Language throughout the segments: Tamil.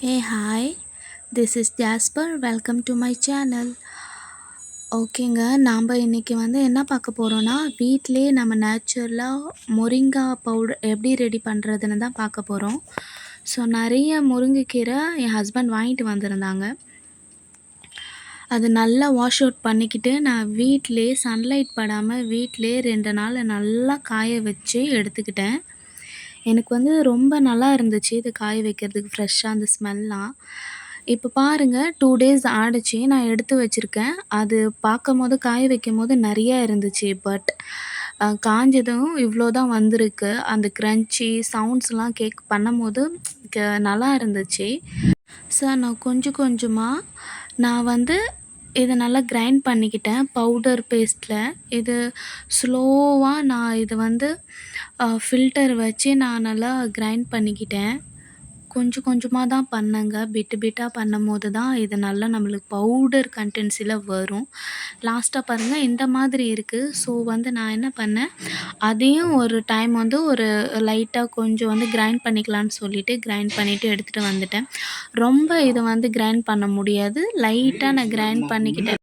Hey, hi, this is Jasper. Welcome to my channel. ஓகேங்க. நாம் இன்னைக்கு என்ன பார்க்க போகிறோன்னா, வீட்டிலேயே நம்ம நேச்சுரலாக மொரிங்கா பவுடர் எப்படி ரெடி பண்ணுறதுன்னு தான் பார்க்க போகிறோம். ஸோ நிறைய முருங்கைக்கீரை என் ஹஸ்பண்ட் வாங்கிட்டு வந்திருந்தாங்க. அது நல்லா வாஷ் அவுட் பண்ணிக்கிட்டு, நான் வீட்டிலேயே சன்லைட் படாமல் வீட்டிலேயே 2 நாள் நல்லா காய வச்சு எடுத்துக்கிட்டேன். எனக்கு ரொம்ப நல்லா இருந்துச்சு இது காய வைக்கிறதுக்கு ஃப்ரெஷ்ஷாக அந்த ஸ்மெல்லாம். இப்போ பாருங்கள் 2 டேஸ் ஆகிடுச்சு நான் எடுத்து வச்சுருக்கேன். அது பார்க்கும்போது காய வைக்கும்போது நிறையா இருந்துச்சு. பட் காஞ்சதும் இவ்வளோ தான் வந்திருக்கு. அந்த க்ரன்ச்சி சவுண்ட்ஸ்லாம் பண்ணும்போது நல்லா இருந்துச்சு. ஸோ நான் கொஞ்சம் கொஞ்சமாக நான் இதை நல்லா கிரைண்ட் பண்ணிக்கிட்டேன் பவுடர் பேஸ்ட்டில். இது ஸ்லோவாக நான் இது ஃபில்டர் வச்சு நான் நல்லா கிரைண்ட் பண்ணிக்கிட்டேன். கொஞ்சம் கொஞ்சமாக தான் பண்ணேங்க. பிட்டாக பண்ணும்போது தான் இது நல்லா நம்மளுக்கு பவுடர் கன்டென்சில வரும். லாஸ்ட்டாக பாருங்கள் இந்த மாதிரி இருக்குது. ஸோ நான் என்ன பண்ணேன், அதையும் ஒரு டைம் ஒரு லைட்டாக கொஞ்சம் கிரைண்ட் பண்ணிக்கலான்னு சொல்லிவிட்டு கிரைண்ட் பண்ணிவிட்டு எடுத்துகிட்டு வந்துட்டேன். ரொம்ப இது கிரைண்ட் பண்ண முடியாது. லைட்டாக நான் கிரைண்ட் பண்ணிக்கிட்டேன்.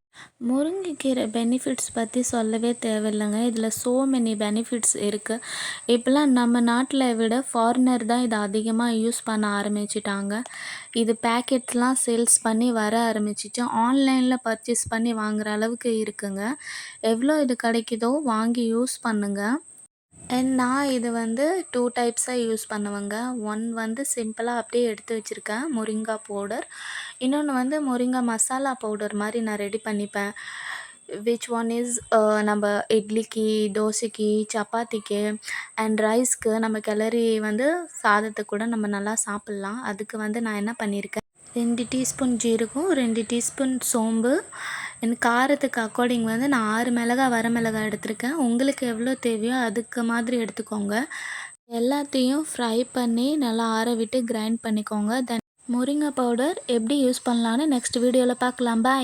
முருங்கைக்கீரை பெனிஃபிட்ஸ் பற்றி சொல்லவே தேவையில்லைங்க. இதில் மெனி பெனிஃபிட்ஸ் இருக்குது. இப்போலாம் நம்ம நாட்டில் விட ஃபாரினர் தான் இதை அதிகமாக யூஸ் பண்ண ஆரம்பிச்சிட்டாங்க. இது பேக்கெட்லாம் சேல்ஸ் பண்ணி வர ஆரம்பிச்சிச்சு. ஆன்லைனில் பர்ச்சேஸ் பண்ணி வாங்குகிற அளவுக்கு இருக்குங்க. எவ்வளோ இது கிடைக்குதோ வாங்கி யூஸ் பண்ணுங்கள். நான் இது 2 டைப்ஸாக யூஸ் பண்ணுவேங்க. ஒன் சிம்பிளாக அப்படியே எடுத்து வச்சுருக்கேன் மொரிங்கா பவுடர். இன்னொன்று மொரிங்கா மசாலா பவுடர் மாதிரி நான் ரெடி பண்ணிப்பேன். விச் ஒன் இஸ் நம்ம இட்லிக்கு, தோசைக்கு, சப்பாத்திக்கு அண்ட் ரைஸ்க்கு நம்ம கிளறி சாதத்தை கூட நம்ம நல்லா சாப்பிட்லாம். அதுக்கு நான் என்ன பண்ணியிருக்கேன், 2 டீஸ்பூன் ஜீரகம், 2 டீஸ்பூன் சோம்பு, எனக்கு காரத்துக்கு அக்கார்டிங் நான் 6 மிளகாய் வரமிளகாய் எடுத்திருக்கேன். உங்களுக்கு எவ்வளோ தேவையோ அதுக்கு மாதிரி எடுத்துக்கோங்க. எல்லாத்தையும் ஃப்ரை பண்ணி நல்லா ஆற விட்டு கிரைண்ட் பண்ணிக்கோங்க. தென் முருங்கை பவுடர் எப்படி யூஸ் பண்ணலான்னு நெக்ஸ்ட் வீடியோவில் பார்க்கலாம். பாய்.